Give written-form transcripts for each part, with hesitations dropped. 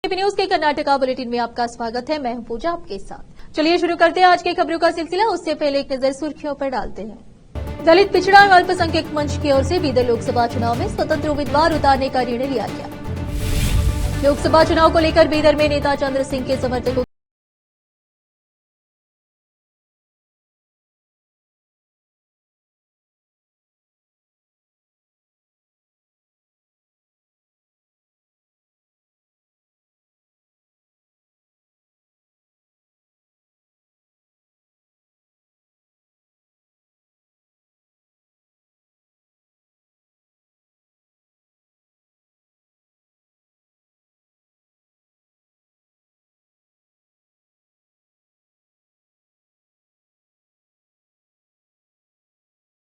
AB news के Karnataka bulletin में आपका स्वागत है। मैं हूं पूजा आपके साथ। चलिए शुरू करते हैं आज की खबरों का सिलसिला। उससे पहले एक नजर सुर्खियों पर डालते हैं। दलित पिछड़ा और अल्पसंख्यक मंच की ओर से बीदर लोकसभा चुनाव में स्वतंत्र उम्मीदवार उतारने का निर्णय लिया गया। लोकसभा चुनाव को लेकर बीदर में नेता चंद्र सिंह के समर्थकों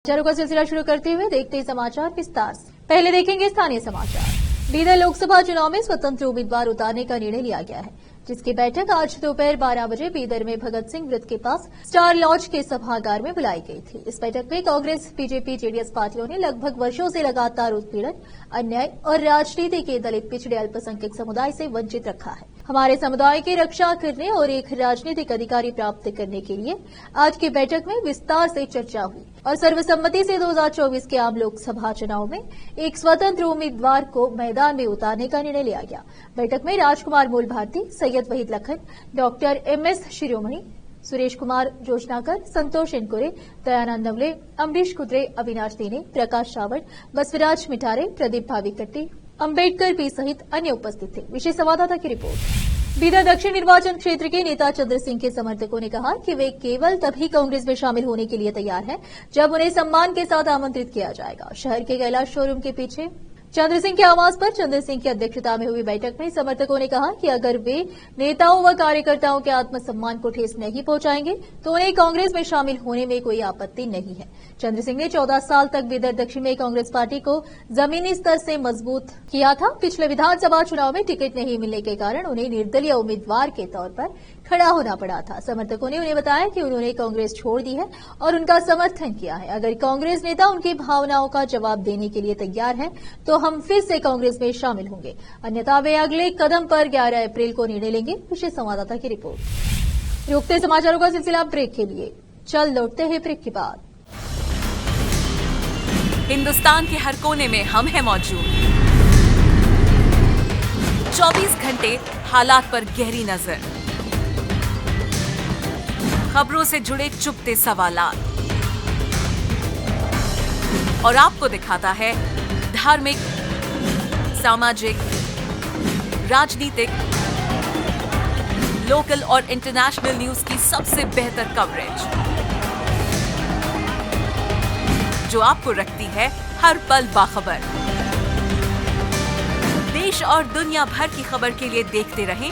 समाचारों का सिलसिला शुरू करते हुए देखते हैं समाचार विस्तार से। पहले देखेंगे स्थानीय समाचार। बीदर लोकसभा चुनाव में स्वतंत्र उम्मीदवार उतारने का निर्णय लिया गया है, जिसकी बैठक आज दोपहर 12 बजे बीदर में भगत सिंह वृत्त के पास स्टार लॉज के सभागार में बुलाई गई थी। इस बैठक में कांग्रेस, बीजेपी, जेडीएस पार्टियों ने लगभग वर्षों से लगातार उत्पीड़न, अन्याय और राजनीति के दलित, पिछड़े, अल्पसंख्यक समुदाय से वंचित रखा है। हमारे समुदाय की रक्षा करने और एक राजनीतिक अधिकारी प्राप्त करने के लिए आज की बैठक में विस्तार से चर्चा हुई और सर्वसम्मति से 2024 के आम लोकसभा चुनाव में एक स्वतंत्र उम्मीदवार को मैदान में उतारने का निर्णय लिया गया। बैठक में राजकुमार मूल भारती, सैयद वहीद लखन, डॉक्टर एमएस शिरोमणि, सुरेश कुमार जोशनाकर, संतोष इनकुरे, दयानंद नवले, अमरीश कुद्रे, अविनाश देने, प्रकाश रावत, बसवराज मिठारे, प्रदीप भाविकट्टी, अंबेडकर पी सहित अन्य उपस्थित थे। विशेष संवाददाता की रिपोर्ट। बीदर दक्षिण निर्वाचन क्षेत्र के नेता चंद्र सिंह के समर्थकों ने कहा कि वे केवल तभी कांग्रेस में शामिल होने के लिए तैयार हैं जब उन्हें सम्मान के साथ आमंत्रित किया जाएगा। शहर के कैलाश शोरूम के पीछे चंद्र सिंह के आवास पर चंद्र सिंह की अध्यक्षता में हुई बैठक में समर्थकों ने कहा कि अगर वे नेताओं व कार्यकर्ताओं के आत्मसम्मान को ठेस नहीं पहुंचाएंगे तो उन्हें कांग्रेस में शामिल होने में कोई आपत्ति नहीं है। चंद्र सिंह ने 14 साल तक बीदर दक्षिण में कांग्रेस पार्टी को जमीनी स्तर से मजबूत किया था। पिछले विधानसभा चुनाव में टिकट नहीं मिलने के कारण उन्हें निर्दलीय उम्मीदवार के तौर पर खड़ा होना पड़ा था। समर्थकों ने उन्हें बताया कि उन्होंने कांग्रेस छोड़ दी है और उनका समर्थन किया है। अगर कांग्रेस नेता उनकी भावनाओं का जवाब देने के लिए तैयार हैं तो हम फिर से कांग्रेस में शामिल होंगे, अन्यथा वे अगले कदम पर 11 अप्रैल को निर्णय लेंगे। विशेष संवाददाता की रिपोर्ट। रोकते समाचारों का सिलसिला ब्रेक के लिए। चल लौटते हैं ब्रेक के बाद। हिंदुस्तान के हर कोने में हम हैं मौजूद। 24 घंटे हालात पर गहरी नजर, खबरों से जुड़े चुपते सवालात और आपको दिखाता है धार्मिक, सामाजिक, राजनीतिक, लोकल और इंटरनेशनल न्यूज की सबसे बेहतर कवरेज, जो आपको रखती है हर पल बाखबर। देश और दुनिया भर की खबर के लिए देखते रहें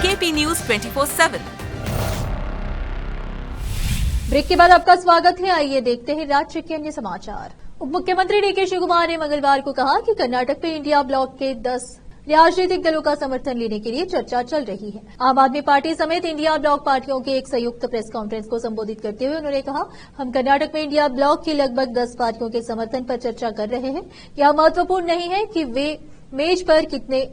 केपी न्यूज 24/7। ब्रेक के बाद आपका स्वागत है। आइए देखते हैं राज्य के अन्य समाचार। उप मुख्यमंत्री डीके शिवकुमार ने मंगलवार को कहा कि कर्नाटक में इंडिया ब्लॉक के 10 राजनीतिक दलों का समर्थन लेने के लिए चर्चा चल रही है। आम आदमी पार्टी समेत इंडिया ब्लॉक पार्टियों के एक संयुक्त प्रेस कॉन्फ्रेंस को संबोधित करते हुए उन्होंने कहा, हम कर्नाटक में इंडिया ब्लॉक की लगभग 10 पार्टियों के समर्थन पर चर्चा कर रहे हैं। यह महत्वपूर्ण नहीं है कि वे मेज पर कितने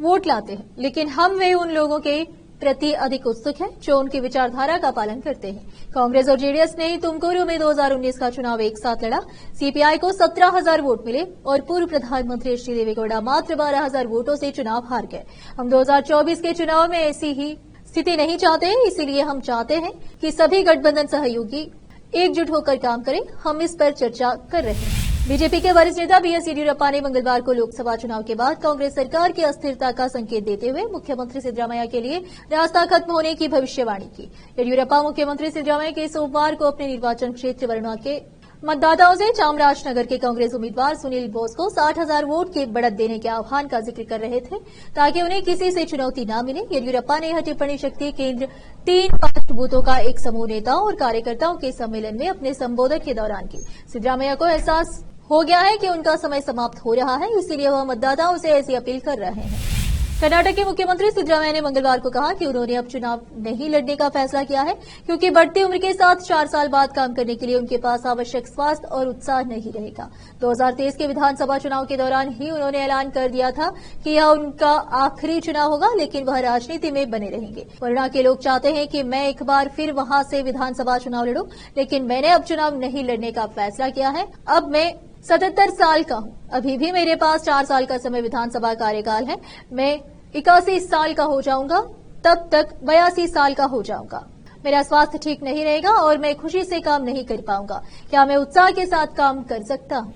वोट लाते हैं, लेकिन हम वे उन लोगों के प्रति अधिक उत्सुक है जो उनकी विचारधारा का पालन करते हैं। कांग्रेस और जेडीएस ने तुमकुरू में 2019 का चुनाव एक साथ लड़ा। सीपीआई को 17,000 वोट मिले और पूर्व प्रधानमंत्री एच डी देवेगौड़ा मात्र 12,000 वोटों से चुनाव हार गए। हम 2024 के चुनाव में ऐसी ही स्थिति नहीं चाहते, इसीलिए हम चाहते हैं कि सभी गठबंधन सहयोगी एकजुट होकर काम करें। हम इस पर चर्चा कर रहे हैं। बीजेपी के वरिष्ठ नेता बीएस येदियुरप्पा ने मंगलवार को लोकसभा चुनाव के बाद कांग्रेस सरकार की अस्थिरता का संकेत देते हुए मुख्यमंत्री सिद्धरामैया के लिए रास्ता खत्म होने की भविष्यवाणी की। येदियुरप्पा मुख्यमंत्री सिद्धरामैया के सोमवार को अपने निर्वाचन क्षेत्र वरुणा के मतदाताओं से चामराजनगर के कांग्रेस उम्मीदवार सुनील बोस को 60,000 वोट की बढ़त देने के आह्वान का जिक्र कर रहे थे ताकि उन्हें किसी से चुनौती न मिले। येदियुरप्पा ने यह टिप्पणी शक्ति केंद्र 3-5 बूथों का एक समूह नेताओं और कार्यकर्ताओं के सम्मेलन में अपने संबोधन के दौरान की। सिद्धरामैया को एहसास हो गया है कि उनका समय समाप्त हो रहा है, इसीलिए वह मतदाताओं से ऐसी अपील कर रहे हैं। कर्नाटक के मुख्यमंत्री सिद्धरामैया ने मंगलवार को कहा कि उन्होंने अब चुनाव नहीं लड़ने का फैसला किया है क्योंकि बढ़ती उम्र के साथ 4 साल बाद काम करने के लिए उनके पास आवश्यक स्वास्थ्य और उत्साह नहीं रहेगा। 2023 के विधानसभा चुनाव के दौरान ही उन्होंने ऐलान कर दिया था कि यह उनका आखिरी चुनाव होगा, लेकिन वह राजनीति में बने रहेंगे। वरुणा के लोग चाहते हैं कि मैं एक बार फिर वहां से विधानसभा चुनाव लड़ूं, लेकिन मैंने अब चुनाव नहीं लड़ने का फैसला किया है। अब मैं 77 साल का हूं, अभी भी मेरे पास 4 साल का समय विधानसभा कार्यकाल है। मैं 81 साल का हो जाऊंगा, तब तक 82 साल का हो जाऊंगा। मेरा स्वास्थ्य ठीक नहीं रहेगा और मैं खुशी से काम नहीं कर पाऊंगा। क्या मैं उत्साह के साथ काम कर सकता हूं?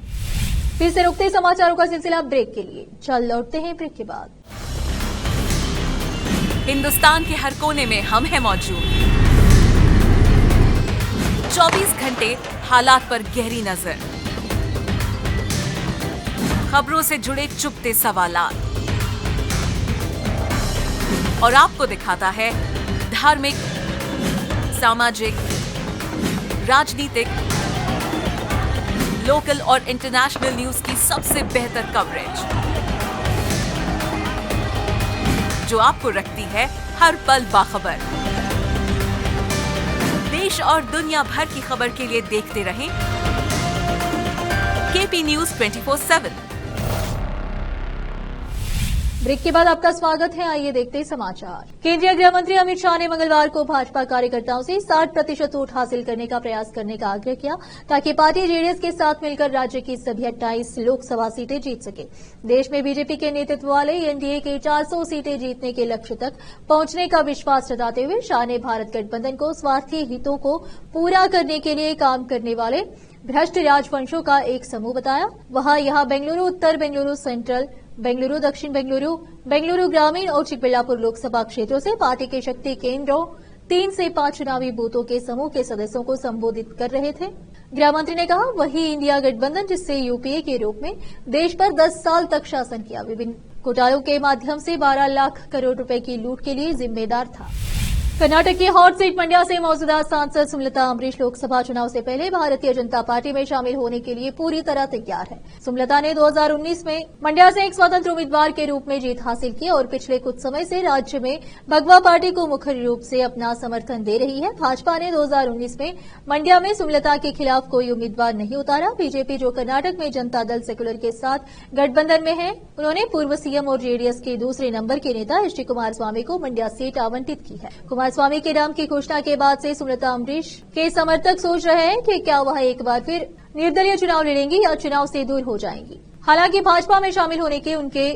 फिर से रुकते समाचारों का सिलसिला ब्रेक के लिए। चल लौटते हैं ब्रेक के बाद। हिंदुस्तान के हर कोने में हम हैं मौजूद। 24 घंटे हालात पर गहरी नजर, खबरों से जुड़े चुपते सवालात और आपको दिखाता है धार्मिक, सामाजिक, राजनीतिक, लोकल और इंटरनेशनल न्यूज की सबसे बेहतर कवरेज जो आपको रखती है हर पल बाखबर। देश और दुनिया भर की खबर के लिए देखते रहें केपी न्यूज 24/7। ब्रेक के बाद आपका स्वागत है। आइए देखते हैं समाचार। केंद्रीय गृह मंत्री अमित शाह ने मंगलवार को भाजपा कार्यकर्ताओं से 60% वोट हासिल करने का प्रयास करने का आग्रह किया ताकि पार्टी जेडीएस के साथ मिलकर राज्य की सभी 28 लोकसभा सीटें जीत सके। देश में बीजेपी के नेतृत्व वाले एनडीए के 400 सीटें जीतने के लक्ष्य तक पहुंचने का विश्वास जताते हुए शाह ने भारत गठबंधन को स्वार्थी हितों को पूरा करने के लिए काम करने वाले भ्रष्ट राजवंशों का एक समूह बताया। वहां यहां बेंगलुरु उत्तर, बेंगलुरु सेंट्रल, बेंगलुरु दक्षिण, बेंगलुरु ग्रामीण और चिकबल्लापुर लोकसभा क्षेत्रों से पार्टी के शक्ति केंद्रों 3 से 5 चुनावी बूथों के समूह के सदस्यों को संबोधित कर रहे थे। गृह मंत्री ने कहा, वही इंडिया गठबंधन जिससे यूपीए के रूप में देश पर 10 साल तक शासन किया, विभिन्न घोटालों के माध्यम से 12 लाख करोड़ रुपए की लूट के लिए जिम्मेदार था। कर्नाटक की हॉट सीट मंड्या से मौजूदा सांसद सुमलता अम्बरीश लोकसभा चुनाव से पहले भारतीय जनता पार्टी में शामिल होने के लिए पूरी तरह तैयार है। सुमलता ने 2019 में मंड्या से एक स्वतंत्र उम्मीदवार के रूप में जीत हासिल की और पिछले कुछ समय से राज्य में भगवा पार्टी को मुख्य रूप से अपना समर्थन दे रही है। भाजपा ने 2019 में मंड्या में सुमलता के खिलाफ कोई उम्मीदवार नहीं उतारा। बीजेपी, जो कर्नाटक में जनता दल सेक्युलर के साथ गठबंधन में है, उन्होंने पूर्व सीएम और जेडीएस के दूसरे नंबर के नेता एच डी कुमारस्वामी को मंड्या सीट आवंटित की है। स्वामी के नाम की घोषणा के बाद से सुमलता अम्बरीश के समर्थक सोच रहे हैं कि क्या वह एक बार फिर निर्दलीय चुनाव लड़ेंगी या चुनाव से दूर हो जाएंगी। हालांकि भाजपा में शामिल होने के उनके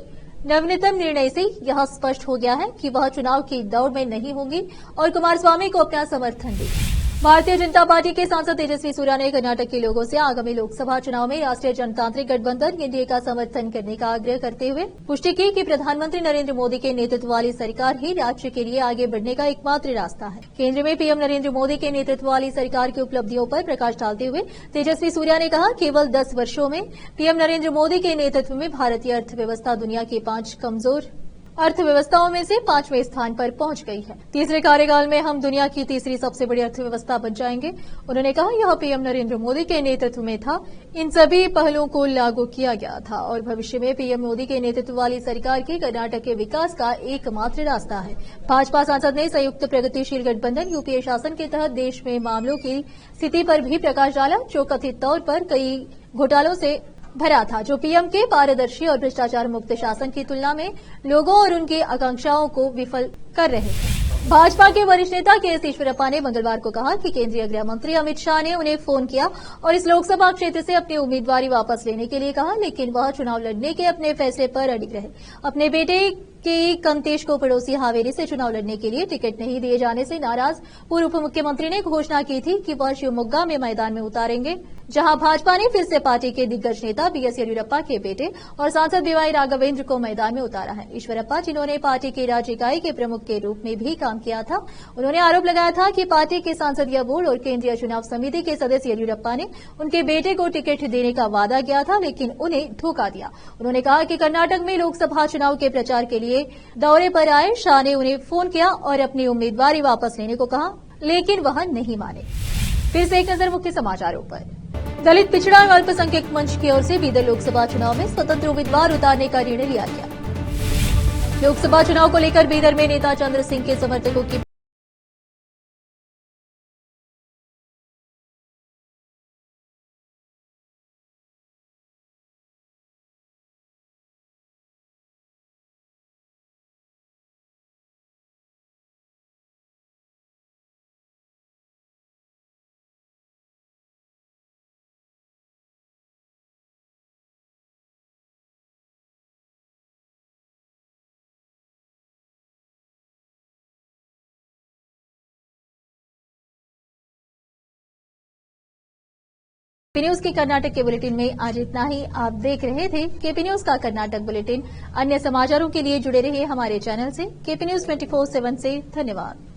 नवीनतम निर्णय से यह स्पष्ट हो गया है कि वह चुनाव की दौड़ में नहीं होंगी और कुमारस्वामी को अपना समर्थन देंगी। भारतीय जनता पार्टी के सांसद तेजस्वी सूर्या ने कर्नाटक के लोगों से आगामी लोकसभा चुनाव में राष्ट्रीय जनतांत्रिक गठबंधन एनडीए का समर्थन करने का आग्रह करते हुए पुष्टि की कि प्रधानमंत्री नरेंद्र मोदी के नेतृत्व वाली सरकार ही राज्य के लिए आगे बढ़ने का एकमात्र रास्ता है। केंद्र में पीएम नरेंद्र मोदी के नेतृत्व वाली सरकार की उपलब्धियों पर प्रकाश डालते हुए तेजस्वी सूर्या ने कहा, केवल 10 वर्षों में पीएम नरेंद्र मोदी के नेतृत्व में भारतीय अर्थव्यवस्था दुनिया की 5 कमजोर अर्थव्यवस्थाओं में से 5वें स्थान पर पहुंच गई है। तीसरे कार्यकाल में हम दुनिया की तीसरी सबसे बड़ी अर्थव्यवस्था बन जाएंगे। उन्होंने कहा, यह पीएम नरेंद्र मोदी के नेतृत्व में था। इन सभी पहलों को लागू किया गया था और भविष्य में पीएम मोदी के नेतृत्व वाली सरकार के कर्नाटक के विकास का एकमात्र रास्ता है। भाजपा सांसद ने संयुक्त प्रगतिशील गठबंधन यूपीए शासन के तहत देश में मामलों की स्थिति पर भी प्रकाश डाला, जो कथित तौर पर कई घोटालों से भरा था, जो पीएम के पारदर्शी और भ्रष्टाचार मुक्त शासन की तुलना में लोगों और उनकी आकांक्षाओं को विफल कर रहे थे। भाजपा के वरिष्ठ नेता के एस ईश्वरप्पा ने मंगलवार को कहा कि केंद्रीय गृह मंत्री अमित शाह ने उन्हें फोन किया और इस लोकसभा क्षेत्र से अपनी उम्मीदवारी वापस लेने के लिए कहा, लेकिन वह चुनाव लड़ने के अपने फैसले पर अडिग रहे। अपने बेटे के कंतेश को पड़ोसी हावेरी से चुनाव लड़ने के लिए टिकट नहीं दिए जाने से नाराज पूर्व उप मुख्यमंत्री ने घोषणा की थी कि वह शिवमोगा में मैदान में उतारेंगे, जहां भाजपा ने फिर से पार्टी के दिग्गज नेता बीएस येदियुरप्पा के बेटे और सांसद बीवाई राघवेंद्र को मैदान में उतारा है। ईश्वरप्पा, जिन्होंने पार्टी की राज्य इकाई के प्रमुख के रूप में भी काम किया था, उन्होंने आरोप लगाया था कि पार्टी के संसदीय बोर्ड और केंद्रीय चुनाव समिति के सदस्य येदियुरप्पा ने उनके बेटे को टिकट देने का वादा किया था, लेकिन उन्हें धोखा दिया। उन्होंने कहा कि कर्नाटक में लोकसभा चुनाव के प्रचार के लिए दौरे पर आए शाह ने उन्हें फोन किया और अपनी उम्मीदवारी वापस लेने को कहा, लेकिन वह नहीं माने। फिर से एक नजर मुख्य समाचारों पर। दलित पिछड़ा और अल्पसंख्यक मंच की ओर से बीदर लोकसभा चुनाव में स्वतंत्र उम्मीदवार उतारने का निर्णय लिया गया। लोकसभा चुनाव को लेकर बीदर में नेता चंद्र सिंह के समर्थकों की केपी न्यूज के कर्नाटक के बुलेटिन में आज इतना ही। आप देख रहे थे केपी न्यूज का कर्नाटक बुलेटिन। अन्य समाचारों के लिए जुड़े रहिए हमारे चैनल से। केपी न्यूज 24/7 से धन्यवाद।